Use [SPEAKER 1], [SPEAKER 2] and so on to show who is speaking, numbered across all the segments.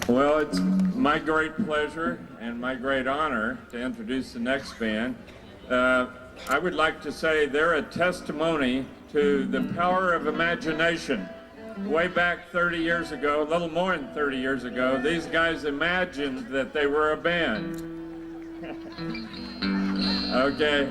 [SPEAKER 1] Well, it's my great pleasure and my great honor to introduce the next band. I would like to say they're a testimony to the power of imagination. Way back 30 years ago, a little more than 30 years ago, these guys imagined that they were a band. Okay,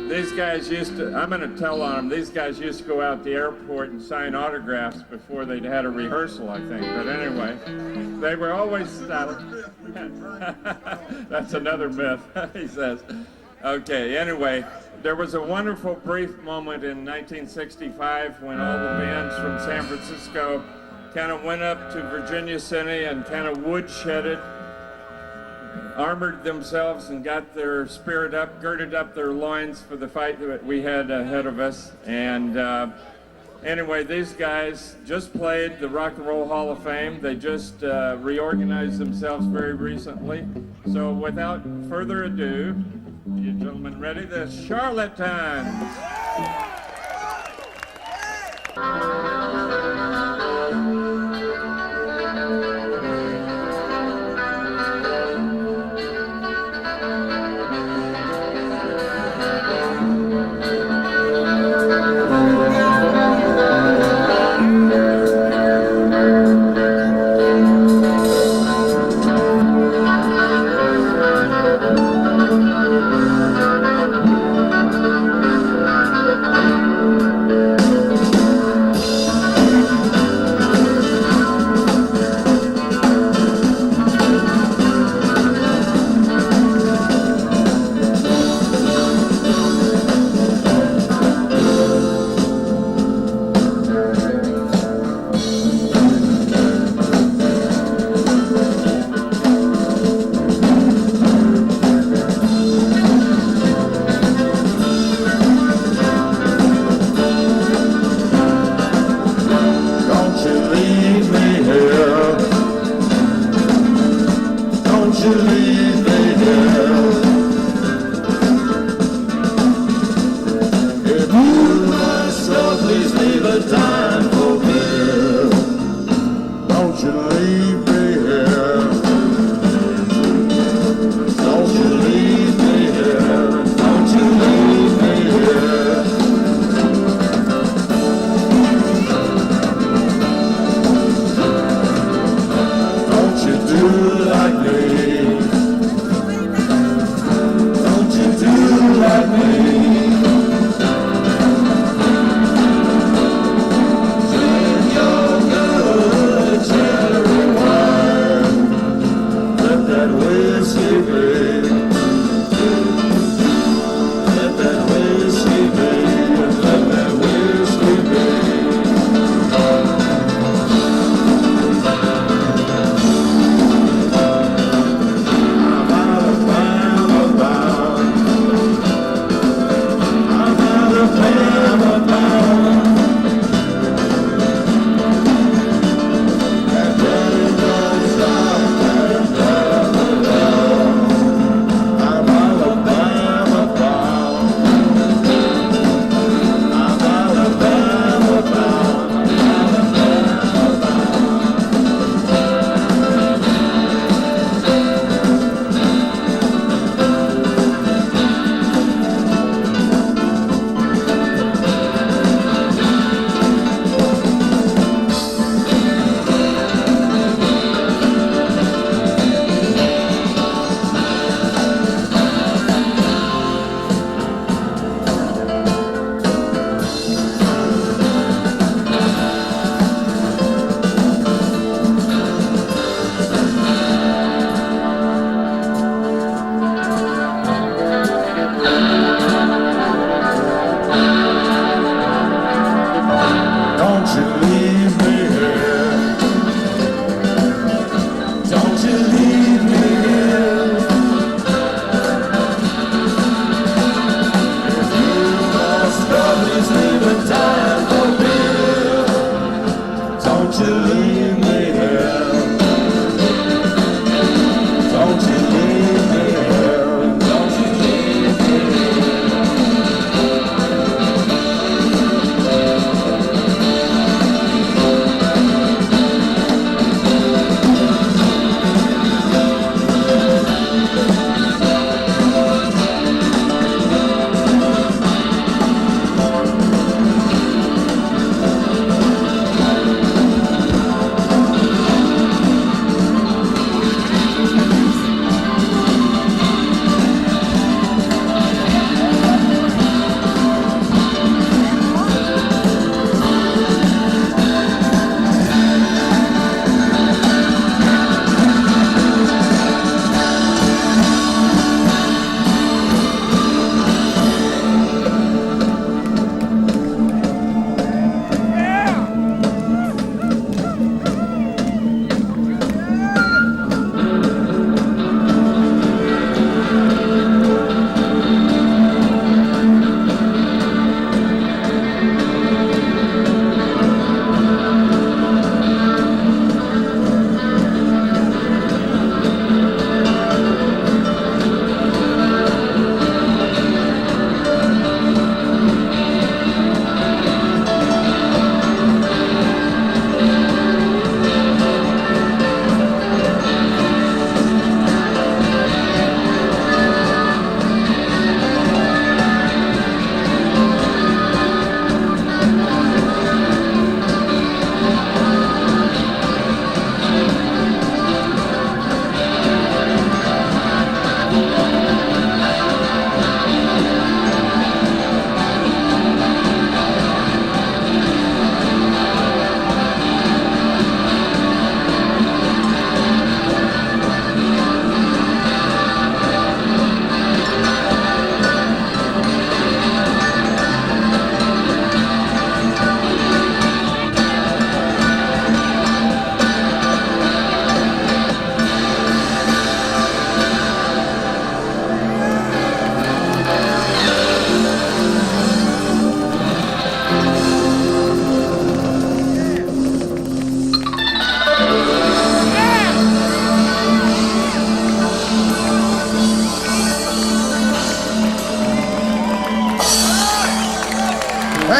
[SPEAKER 1] these guys used to, I'm going to tell on them, these guys used to go out to the airport and sign autographs before they'd had a rehearsal, I think. But anyway, they were always, that's another myth, he says. Okay, anyway, there was a wonderful brief moment in 1965 when all the bands from San Francisco kind of went up to Virginia City and kind of woodshedded, armored themselves and got their spirit up, girded up their loins for the fight that we had ahead of us. And anyway, these guys just played the Rock and Roll Hall of Fame. They just reorganized themselves very recently. So without further ado, you gentlemen ready? The Charlatans.
[SPEAKER 2] Everyone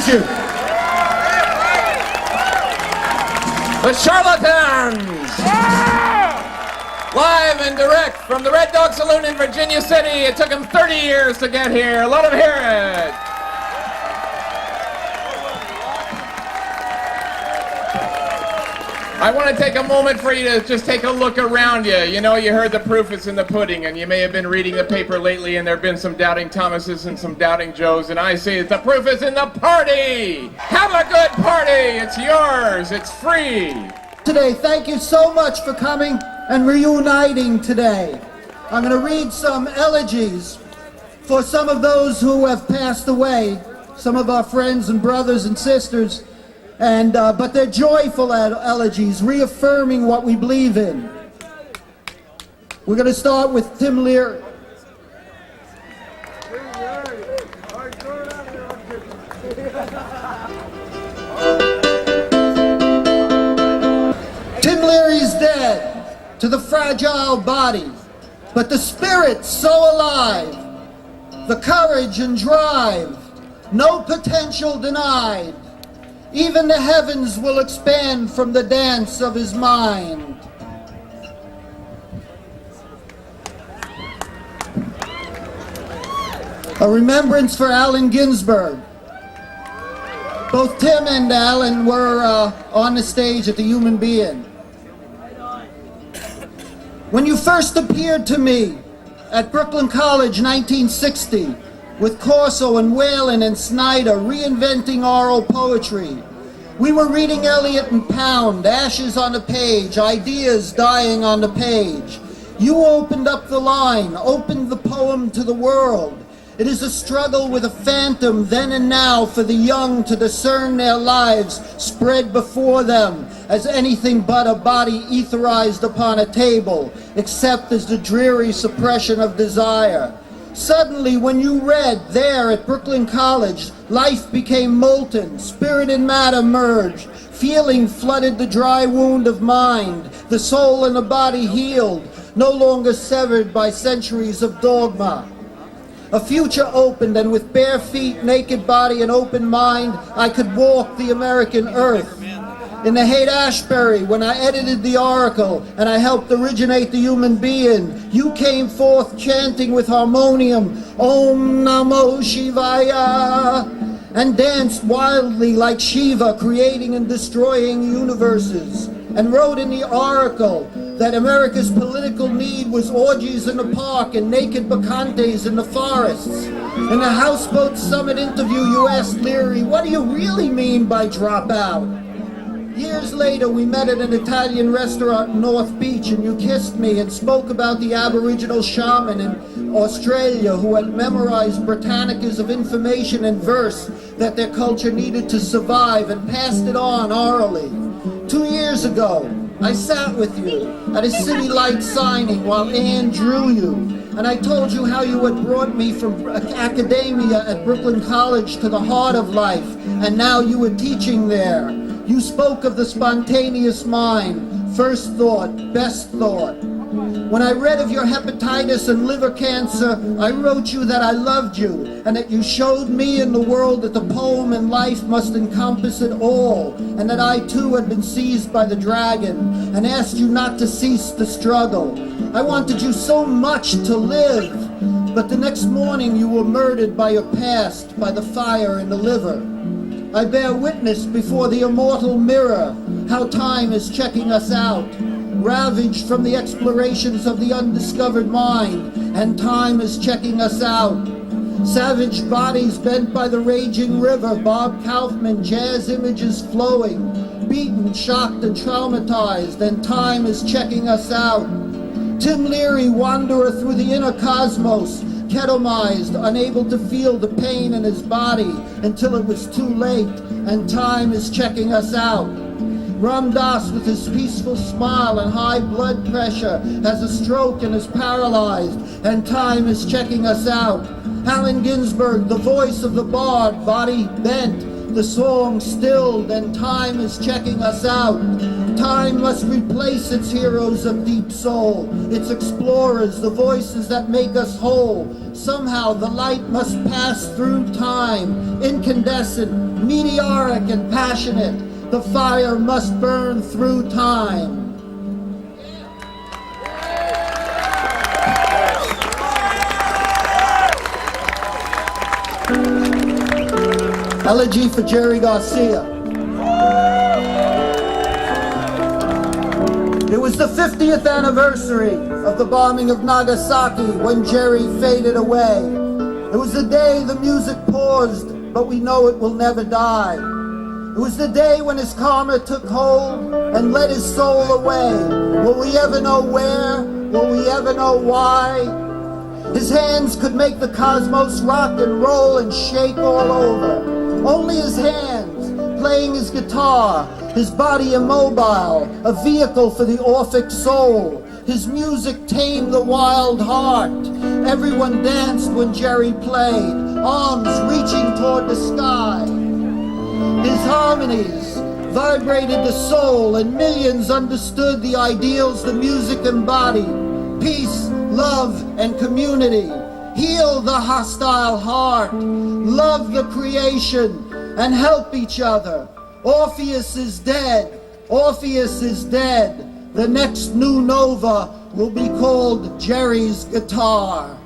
[SPEAKER 2] Thank you.
[SPEAKER 3] The Charlatans! Live and direct from the Red Dog Saloon in Virginia City. It took them 30 years to get here. Let them hear it. I want to take a moment for you to just take a look around you. You know, you heard the proof is in the pudding, and you may have been reading the paper lately, and there have been some doubting Thomases and some doubting Joes, and I say that the proof is in the party. Have a good party. It's yours. It's free.
[SPEAKER 4] Today, thank you so much for coming and reuniting today. I'm going to read some elegies for some of those who have passed away, some of our friends and brothers and sisters. But they're joyful elegies, reaffirming what we believe in. We're going to start with Tim Leary. Tim Leary's dead to the fragile body, but the spirit's so alive. The courage and drive, no potential denied. Even the heavens will expand from the dance of his mind. A remembrance for Allen Ginsberg. Both Tim and Allen were on the stage at the Human Being. When you first appeared to me at Brooklyn College, 1960, with Corso and Whalen and Snyder reinventing oral poetry. We were reading Eliot and Pound, ashes on the page, ideas dying on the page. You opened up the line, opened the poem to the world. It is a struggle with a phantom then and now for the young to discern their lives spread before them as anything but a body etherized upon a table, except as the dreary suppression of desire. Suddenly, when you read there at Brooklyn College, life became molten, spirit and matter merged, feeling flooded the dry wound of mind, the soul and the body healed, no longer severed by centuries of dogma. A future opened, and with bare feet, naked body, and open mind, I could walk the American earth. In the Haight-Ashbury, when I edited the Oracle and I helped originate the Human Being, you came forth chanting with harmonium, Om Namo Shivaya, and danced wildly like Shiva, creating and destroying universes, and wrote in the Oracle that America's political need was orgies in the park and naked bacchantes in the forests. In the Houseboat Summit interview, you asked Leary, what do you really mean by drop out? Years later, we met at an Italian restaurant in North Beach, and you kissed me and spoke about the Aboriginal shaman in Australia who had memorized Britannicas of information and verse that their culture needed to survive and passed it on orally. 2 years ago, I sat with you at a City Light signing while Anne drew you, and I told you how you had brought me from academia at Brooklyn College to the heart of life, and now you were teaching there. You spoke of the spontaneous mind, first thought, best thought. When I read of your hepatitis and liver cancer, I wrote you that I loved you, and that you showed me in the world that the poem and life must encompass it all, and that I too had been seized by the dragon, and asked you not to cease the struggle. I wanted you so much to live, but the next morning you were murdered by your past, by the fire in the liver. I bear witness before the immortal mirror how time is checking us out, ravaged from the explorations of the undiscovered mind, and time is checking us out. Savage bodies bent by the raging river, Bob Kaufman, jazz images flowing, beaten, shocked, and traumatized, and time is checking us out. Tim Leary, wanderer through the inner cosmos, ketomized, unable to feel the pain in his body until it was too late, and time is checking us out. Ram Dass, with his peaceful smile and high blood pressure, has a stroke and is paralyzed, and time is checking us out. Allen Ginsberg, the voice of the bard, body bent, The song stilled and time is checking us out. Time must replace its heroes of deep soul, its explorers, the voices that make us whole. Somehow the light must pass through time, incandescent, meteoric and passionate. The fire must burn through time. Elegy for Jerry Garcia. It was the 50th anniversary of the bombing of Nagasaki when Jerry faded away. It was the day the music paused, but we know it will never die. It was the day when his karma took hold and led his soul away. Will we ever know where? Will we ever know why? His hands could make the cosmos rock and roll and shake all over. Only his hands, playing his guitar, his body immobile, a vehicle for the Orphic soul. His music tamed the wild heart. Everyone danced when Jerry played, arms reaching toward the sky. His harmonies vibrated the soul, and millions understood the ideals the music embodied. Peace, love, and community. Heal the hostile heart, love the creation, and help each other. Orpheus is dead, Orpheus is dead. The next new nova will be called Jerry's Guitar.